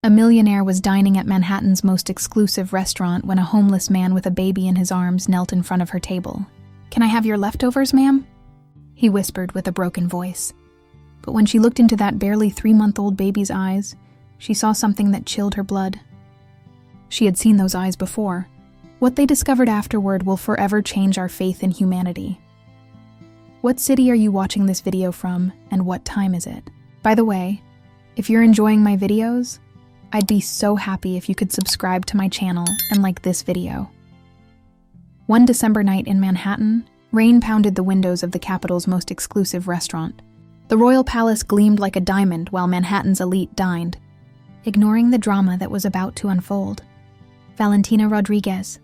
A millionaire was dining at Manhattan's most exclusive restaurant when a homeless man with a baby in his arms knelt in front of her table. "Can I have your leftovers, ma'am?" he whispered with a broken voice. But when she looked into that barely 3-month-old baby's eyes, she saw something that chilled her blood. She had seen those eyes before. What they discovered afterward will forever change our faith in humanity. What city are you watching this video from, and what time is it? By the way, if you're enjoying my videos, I'd be so happy if you could subscribe to my channel and like this video. One December night in Manhattan, rain pounded the windows of the capital's most exclusive restaurant. The Royal Palace gleamed like a diamond while Manhattan's elite dined. Ignoring the drama that was about to unfold, Valentina Rodriguez,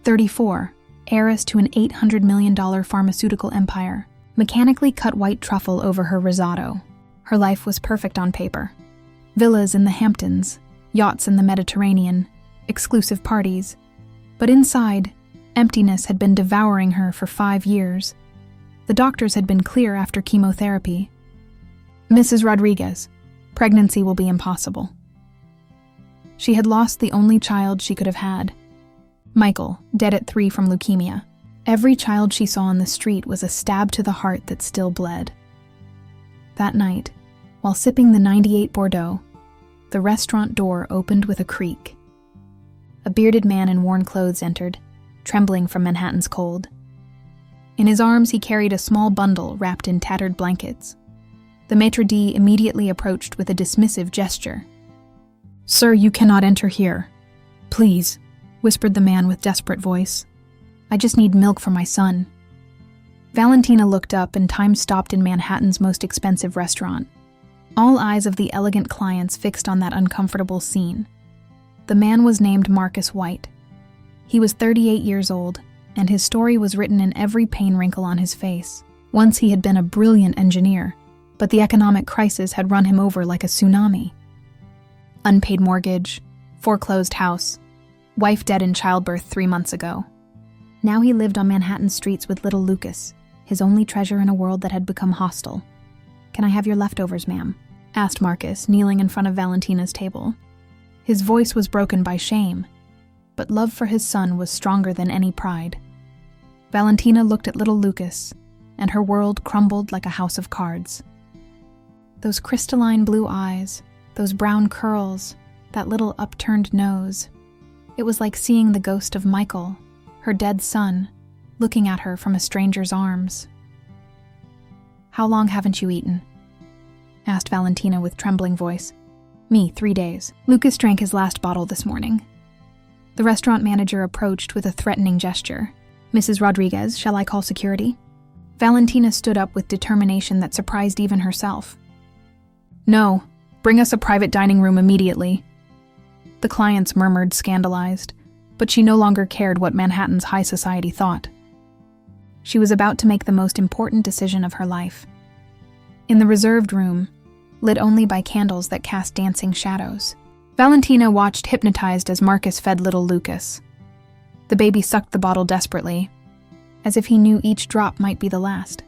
34, heiress to an $800 million pharmaceutical empire, mechanically cut white truffle over her risotto. Her life was perfect on paper. Villas in the Hamptons, yachts in the Mediterranean, exclusive parties. But inside, emptiness had been devouring her for 5 years. The doctors had been clear after chemotherapy. "Mrs. Rodriguez, pregnancy will be impossible." She had lost the only child she could have had. Michael, dead at 3 from leukemia. Every child she saw on the street was a stab to the heart that still bled. That night, while sipping the 98 Bordeaux, the restaurant door opened with a creak. A bearded man in worn clothes entered, trembling from Manhattan's cold. In his arms he carried a small bundle wrapped in tattered blankets. The maitre d' immediately approached with a dismissive gesture. "Sir, you cannot enter here. Please," whispered the man with desperate voice. "I just need milk for my son." Valentina looked up and time stopped in Manhattan's most expensive restaurant. All eyes of the elegant clients fixed on that uncomfortable scene. The man was named Marcus White. He was 38 years old, and his story was written in every pain wrinkle on his face. Once he had been a brilliant engineer, but the economic crisis had run him over like a tsunami. Unpaid mortgage, foreclosed house, wife dead in childbirth 3 months ago. Now he lived on Manhattan streets with little Lucas, his only treasure in a world that had become hostile. "Can I have your leftovers, ma'am?" asked Marcus, kneeling in front of Valentina's table. His voice was broken by shame, but love for his son was stronger than any pride. Valentina looked at little Lucas, and her world crumbled like a house of cards. Those crystalline blue eyes, those brown curls, that little upturned nose. It was like seeing the ghost of Michael, her dead son, looking at her from a stranger's arms. "How long haven't you eaten?" asked Valentina with trembling voice. "Me, 3 days. Lucas drank his last bottle this morning." The restaurant manager approached with a threatening gesture. "Mrs. Rodriguez, shall I call security?" Valentina stood up with determination that surprised even herself. "No, bring us a private dining room immediately." The clients murmured, scandalized, but she no longer cared what Manhattan's high society thought. She was about to make the most important decision of her life. In the reserved room, lit only by candles that cast dancing shadows, Valentina watched hypnotized as Marcus fed little Lucas. The baby sucked the bottle desperately, as if he knew each drop might be the last.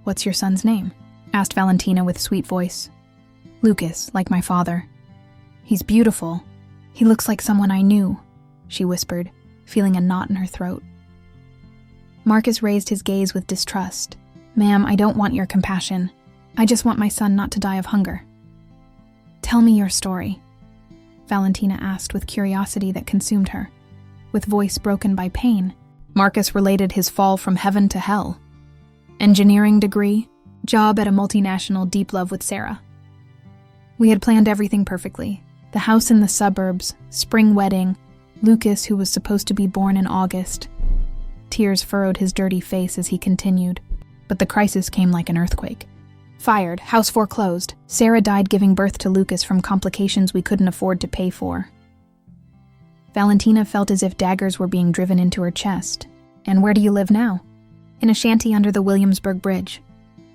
"What's your son's name?" asked Valentina with sweet voice. "Lucas, like my father." "He's beautiful. He looks like someone I knew," she whispered, feeling a knot in her throat. Marcus raised his gaze with distrust. "Ma'am, I don't want your compassion. I just want my son not to die of hunger." "Tell me your story," Valentina asked with curiosity that consumed her. With voice broken by pain, Marcus related his fall from heaven to hell. Engineering degree, job at a multinational, deep love with Sarah. "We had planned everything perfectly. The house in the suburbs, spring wedding, Lucas who was supposed to be born in August." Tears furrowed his dirty face as he continued. But the crisis came like an earthquake. "Fired, house foreclosed. Sarah died giving birth to Lucas from complications we couldn't afford to pay for." Valentina felt as if daggers were being driven into her chest. "And where do you live now?" "In a shanty under the Williamsburg Bridge.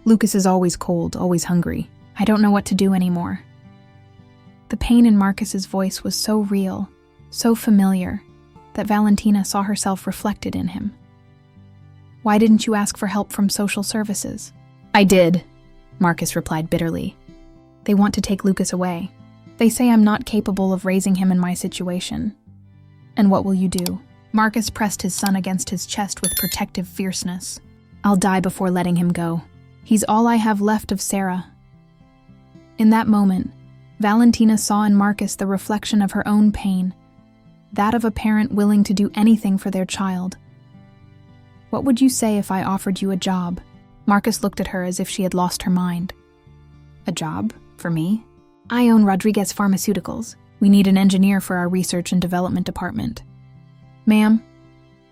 Lucas is always cold, always hungry. I don't know what to do anymore." The pain in Marcus's voice was so real, so familiar, that Valentina saw herself reflected in him. "Why didn't you ask for help from social services?" "I did," Marcus replied bitterly. "They want to take Lucas away. They say I'm not capable of raising him in my situation. And what will you do? Marcus pressed his son against his chest with protective fierceness. I'll die before letting him go. He's all I have left of Sarah. In that moment, Valentina saw in Marcus the reflection of her own pain, that of a parent willing to do anything for their child. What would you say if I offered you a job? Marcus looked at her as if she had lost her mind. A job? For me? I own Rodriguez Pharmaceuticals. We need an engineer for our research and development department. Ma'am,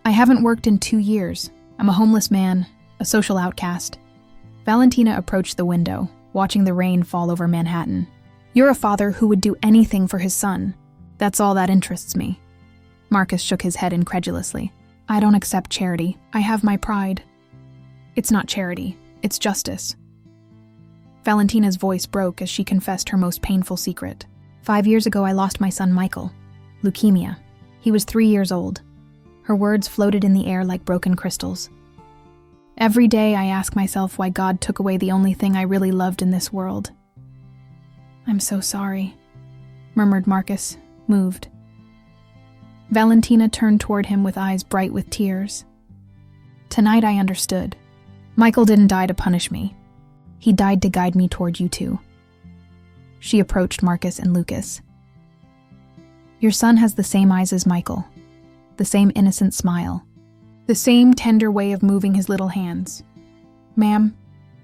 I haven't worked in 2 years. I'm a homeless man, a social outcast. Valentina approached the window, watching the rain fall over Manhattan. You're a father who would do anything for his son. That's all that interests me. Marcus shook his head incredulously. I don't accept charity. I have my pride. It's not charity. It's justice. Valentina's voice broke as she confessed her most painful secret. 5 years ago, I lost my son Michael. Leukemia. He was 3 years old. Her words floated in the air like broken crystals. Every day I ask myself why God took away the only thing I really loved in this world. I'm so sorry, murmured Marcus, moved. Valentina turned toward him with eyes bright with tears. Tonight I understood. Michael didn't die to punish me. He died to guide me toward you two. She approached Marcus and Lucas. Your son has the same eyes as Michael, the same innocent smile, the same tender way of moving his little hands. Ma'am,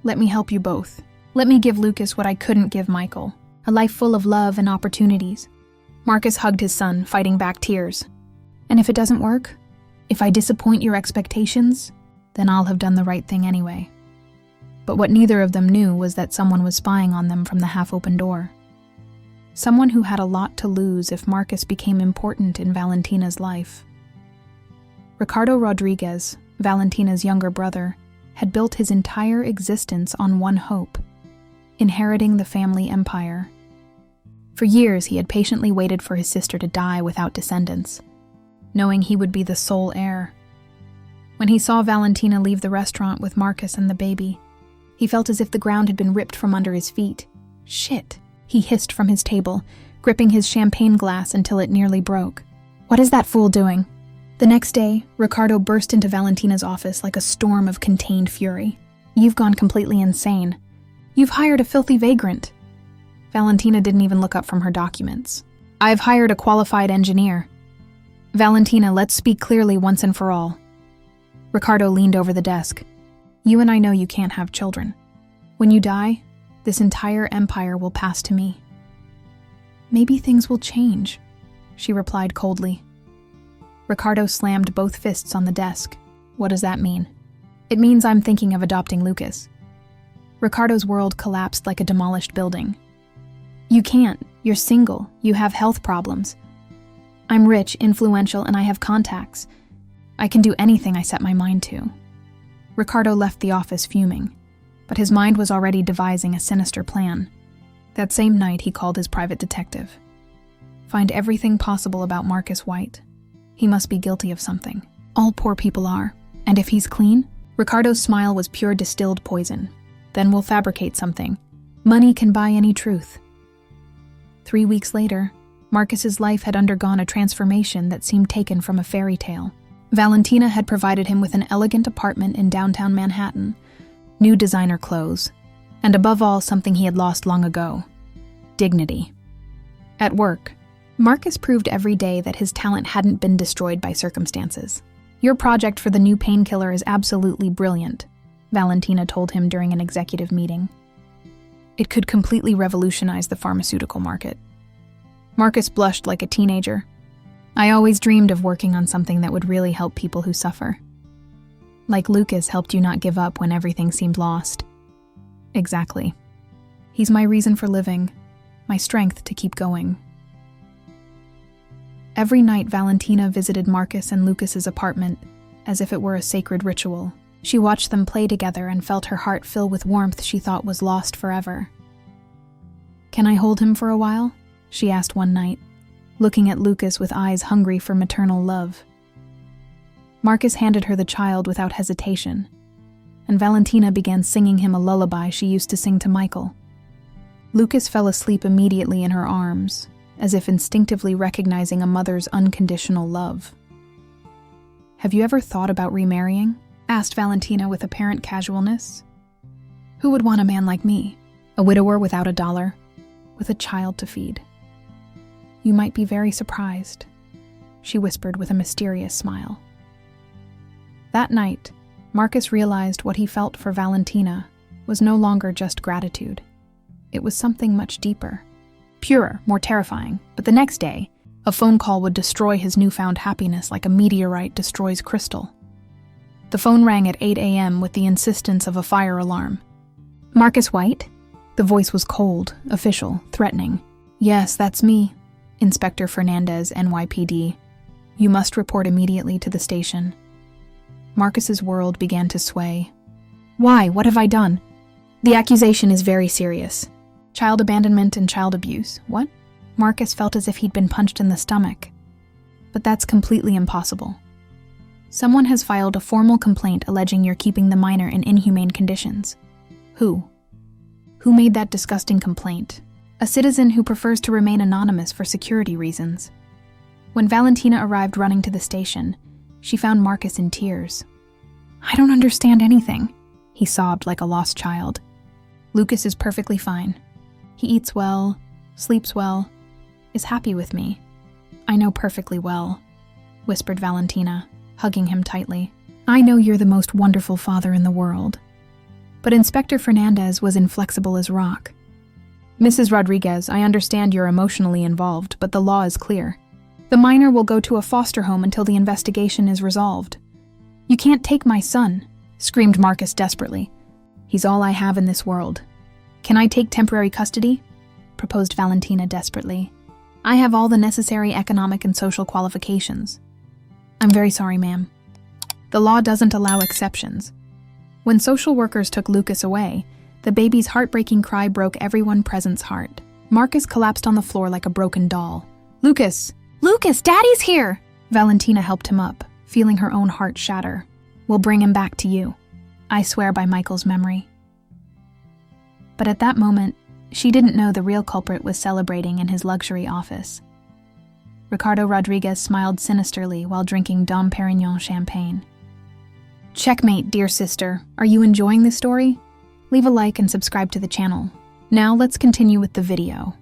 let me help you both. Let me give Lucas what I couldn't give Michael, a life full of love and opportunities. Marcus hugged his son, fighting back tears. And if it doesn't work, if I disappoint your expectations, then I'll have done the right thing anyway. But what neither of them knew was that someone was spying on them from the half-open door. Someone who had a lot to lose if Marcus became important in Valentina's life. Ricardo Rodriguez, Valentina's younger brother, had built his entire existence on one hope: inheriting the family empire. For years, he had patiently waited for his sister to die without descendants, knowing he would be the sole heir. When he saw Valentina leave the restaurant with Marcus and the baby, he felt as if the ground had been ripped from under his feet. Shit, he hissed from his table, gripping his champagne glass until it nearly broke. What is that fool doing? The next day, Ricardo burst into Valentina's office like a storm of contained fury. You've gone completely insane. You've hired a filthy vagrant. Valentina didn't even look up from her documents. I've hired a qualified engineer. Valentina, let's speak clearly once and for all. Ricardo leaned over the desk. You and I know you can't have children. When you die, this entire empire will pass to me. Maybe things will change, she replied coldly. Ricardo slammed both fists on the desk. What does that mean? It means I'm thinking of adopting Lucas. Ricardo's world collapsed like a demolished building. You can't. You're single. You have health problems. I'm rich, influential, and I have contacts. I can do anything I set my mind to. Ricardo left the office fuming, but his mind was already devising a sinister plan. That same night, he called his private detective. Find everything possible about Marcus White. He must be guilty of something. All poor people are. And if he's clean? Ricardo's smile was pure distilled poison. Then we'll fabricate something. Money can buy any truth. 3 weeks later, Marcus's life had undergone a transformation that seemed taken from a fairy tale. Valentina had provided him with an elegant apartment in downtown Manhattan, new designer clothes, and above all, something he had lost long ago: dignity. At work, Marcus proved every day that his talent hadn't been destroyed by circumstances. Your project for the new painkiller is absolutely brilliant, Valentina told him during an executive meeting. It could completely revolutionize the pharmaceutical market. Marcus blushed like a teenager. I always dreamed of working on something that would really help people who suffer. Like Lucas helped you not give up when everything seemed lost. Exactly. He's my reason for living, my strength to keep going. Every night, Valentina visited Marcus and Lucas's apartment as if it were a sacred ritual. She watched them play together and felt her heart fill with warmth she thought was lost forever. Can I hold him for a while? She asked one night, looking at Lucas with eyes hungry for maternal love. Marcus handed her the child without hesitation, and Valentina began singing him a lullaby she used to sing to Michael. Lucas fell asleep immediately in her arms, as if instinctively recognizing a mother's unconditional love. "Have you ever thought about remarrying?" asked Valentina with apparent casualness. "Who would want a man like me? A widower without a dollar, with a child to feed." "You might be very surprised," she whispered with a mysterious smile. That night, Marcus realized what he felt for Valentina was no longer just gratitude. It was something much deeper, purer, more terrifying. But the next day, a phone call would destroy his newfound happiness like a meteorite destroys crystal. The phone rang at 8 a.m. with the insistence of a fire alarm. "Marcus White?" The voice was cold, official, threatening. "Yes, that's me. Inspector Fernandez, NYPD. You must report immediately to the station." Marcus's world began to sway. "Why? What have I done?" "The accusation is very serious. Child abandonment and child abuse." "What?" Marcus felt as if he'd been punched in the stomach. "But that's completely impossible. Someone has filed a formal complaint alleging you're keeping the minor in inhumane conditions." "Who?" "Who made that disgusting complaint?" "A citizen who prefers to remain anonymous for security reasons." When Valentina arrived running to the station, she found Marcus in tears. "I don't understand anything," he sobbed like a lost child. "Lucas is perfectly fine. He eats well, sleeps well, is happy with me. I know perfectly well," whispered Valentina, hugging him tightly. "I know you're the most wonderful father in the world." But Inspector Fernandez was inflexible as rock. "Mrs. Rodriguez, I understand you're emotionally involved, but the law is clear. The minor will go to a foster home until the investigation is resolved." "You can't take my son," screamed Marcus desperately. "He's all I have in this world." "Can I take temporary custody?" proposed Valentina desperately. "I have all the necessary economic and social qualifications." "I'm very sorry, ma'am. The law doesn't allow exceptions." When social workers took Lucas away, the baby's heartbreaking cry broke everyone present's heart. Marcus collapsed on the floor like a broken doll. "Lucas! Lucas, Daddy's here!" Valentina helped him up, feeling her own heart shatter. "We'll bring him back to you. I swear by Michael's memory." But at that moment, she didn't know the real culprit was celebrating in his luxury office. Ricardo Rodriguez smiled sinisterly while drinking Dom Perignon champagne. Checkmate, dear sister. Are you enjoying this story? Leave a like and subscribe to the channel. Now let's continue with the video.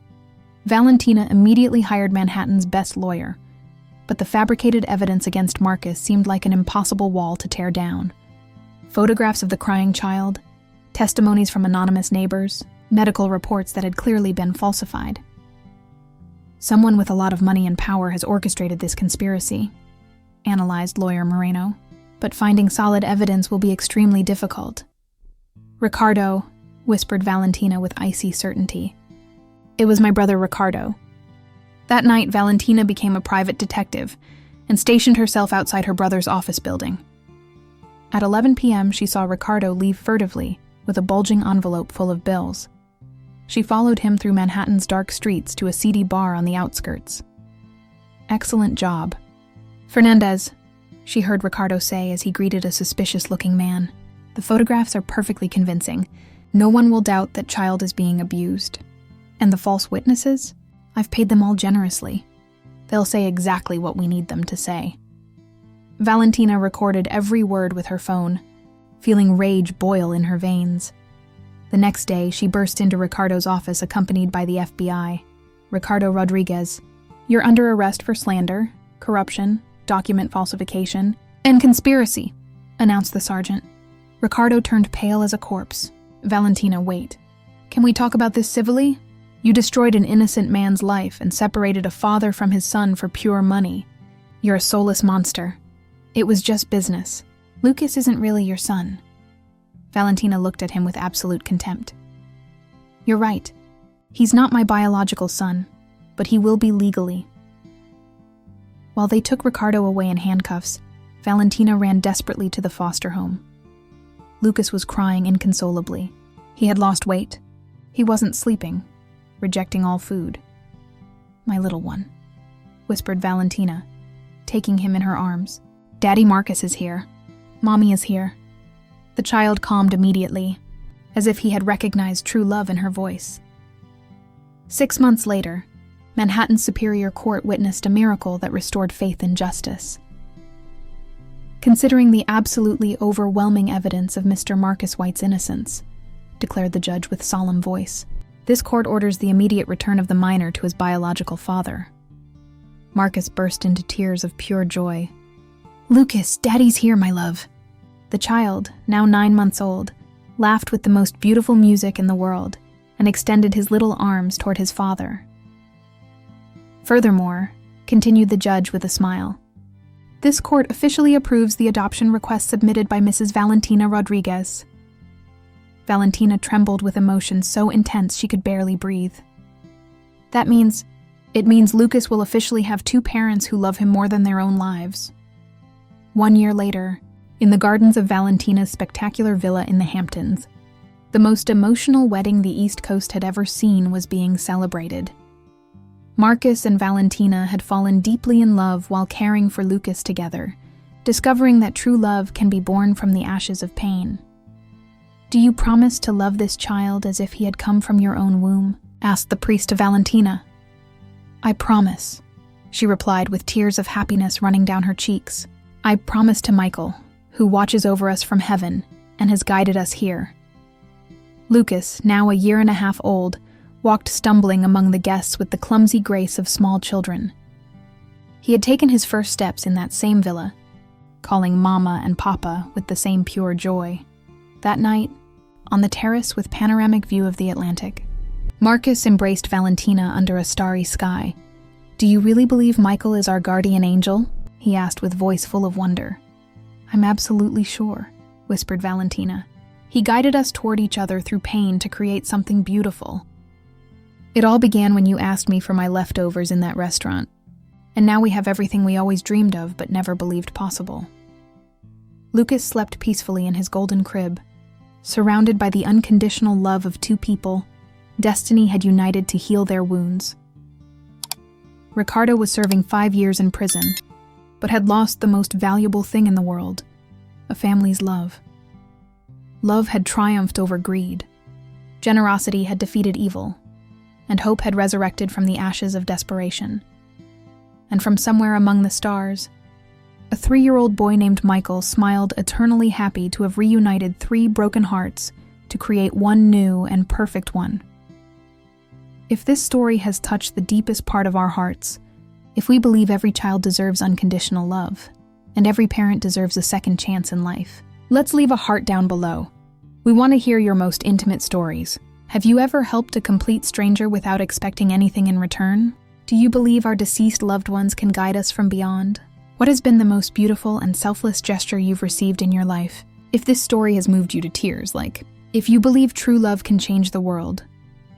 Valentina immediately hired Manhattan's best lawyer, but the fabricated evidence against Marcus seemed like an impossible wall to tear down. Photographs of the crying child, testimonies from anonymous neighbors, medical reports that had clearly been falsified. Someone with a lot of money and power has orchestrated this conspiracy, analyzed lawyer Moreno, but finding solid evidence will be extremely difficult. "Ricardo," whispered Valentina with icy certainty. "It was my brother Ricardo." That night, Valentina became a private detective and stationed herself outside her brother's office building. At 11 p.m., she saw Ricardo leave furtively with a bulging envelope full of bills. She followed him through Manhattan's dark streets to a seedy bar on the outskirts. "Excellent job." "Fernandez," she heard Ricardo say as he greeted a suspicious-looking man. "The photographs are perfectly convincing. No one will doubt that child is being abused. And the false witnesses? I've paid them all generously. They'll say exactly what we need them to say." Valentina recorded every word with her phone, feeling rage boil in her veins. The next day, she burst into Ricardo's office accompanied by the FBI. "Ricardo Rodriguez, you're under arrest for slander, corruption, document falsification, and conspiracy," announced the sergeant. Ricardo turned pale as a corpse. "Valentina, wait. Can we talk about this civilly? You destroyed an innocent man's life and separated a father from his son for pure money. You're a soulless monster. It was just business. Lucas isn't really your son." Valentina looked at him with absolute contempt. "You're right. He's not my biological son, but he will be legally." While they took Ricardo away in handcuffs, Valentina ran desperately to the foster home. Lucas was crying inconsolably. He had lost weight. He wasn't sleeping, rejecting all food. "My little one," whispered Valentina, taking him in her arms. "Daddy Marcus is here. Mommy is here." The child calmed immediately, as if he had recognized true love in her voice. 6 months later, Manhattan's Superior Court witnessed a miracle that restored faith in justice. Considering the absolutely overwhelming evidence of Mr. Marcus White's innocence, declared the judge with solemn voice, this court orders the immediate return of the minor to his biological father. Marcus burst into tears of pure joy. "Lucas, Daddy's here, my love." The child, now 9 months old, laughed with the most beautiful music in the world and extended his little arms toward his father. Furthermore, continued the judge with a smile, this court officially approves the adoption request submitted by Mrs. Valentina Rodriguez. Valentina trembled with emotion so intense she could barely breathe. It means Lucas will officially have 2 parents who love him more than their own lives. 1 year later, in the gardens of Valentina's spectacular villa in the Hamptons, the most emotional wedding the East Coast had ever seen was being celebrated. Marcus and Valentina had fallen deeply in love while caring for Lucas together, discovering that true love can be born from the ashes of pain. "Do you promise to love this child as if he had come from your own womb?" asked the priest of Valentina. "I promise," she replied with tears of happiness running down her cheeks. "I promise to Michael, who watches over us from heaven and has guided us here." Lucas, now a 1.5 years old, walked stumbling among the guests with the clumsy grace of small children. He had taken his first steps in that same villa, calling Mama and Papa with the same pure joy. That night, on the terrace with panoramic view of the Atlantic, Marcus embraced Valentina under a starry sky. "Do you really believe Michael is our guardian angel?" he asked with voice full of wonder. "I'm absolutely sure," whispered Valentina. "He guided us toward each other through pain to create something beautiful. It all began when you asked me for my leftovers in that restaurant, and now we have everything we always dreamed of but never believed possible." Lucas slept peacefully in his golden crib. Surrounded by the unconditional love of 2 people, destiny had united to heal their wounds. Ricardo was serving 5 years in prison, but had lost the most valuable thing in the world, a family's love. Love had triumphed over greed. Generosity had defeated evil, and hope had resurrected from the ashes of desperation. And from somewhere among the stars, a 3-year-old boy named Michael smiled eternally happy to have reunited 3 broken hearts to create one new and perfect one. If this story has touched the deepest part of our hearts, if we believe every child deserves unconditional love, and every parent deserves a second chance in life, let's leave a heart down below. We want to hear your most intimate stories. Have you ever helped a complete stranger without expecting anything in return? Do you believe our deceased loved ones can guide us from beyond? What has been the most beautiful and selfless gesture you've received in your life? If this story has moved you to tears, if you believe true love can change the world,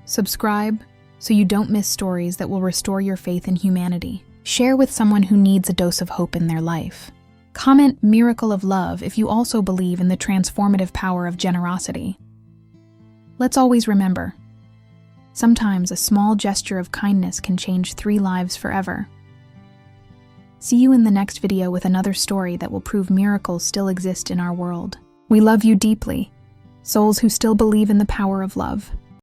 subscribe so you don't miss stories that will restore your faith in humanity. Share with someone who needs a dose of hope in their life. Comment "Miracle of Love" if you also believe in the transformative power of generosity. Let's always remember, sometimes a small gesture of kindness can change 3 lives forever. See you in the next video with another story that will prove miracles still exist in our world. We love you deeply, souls who still believe in the power of love.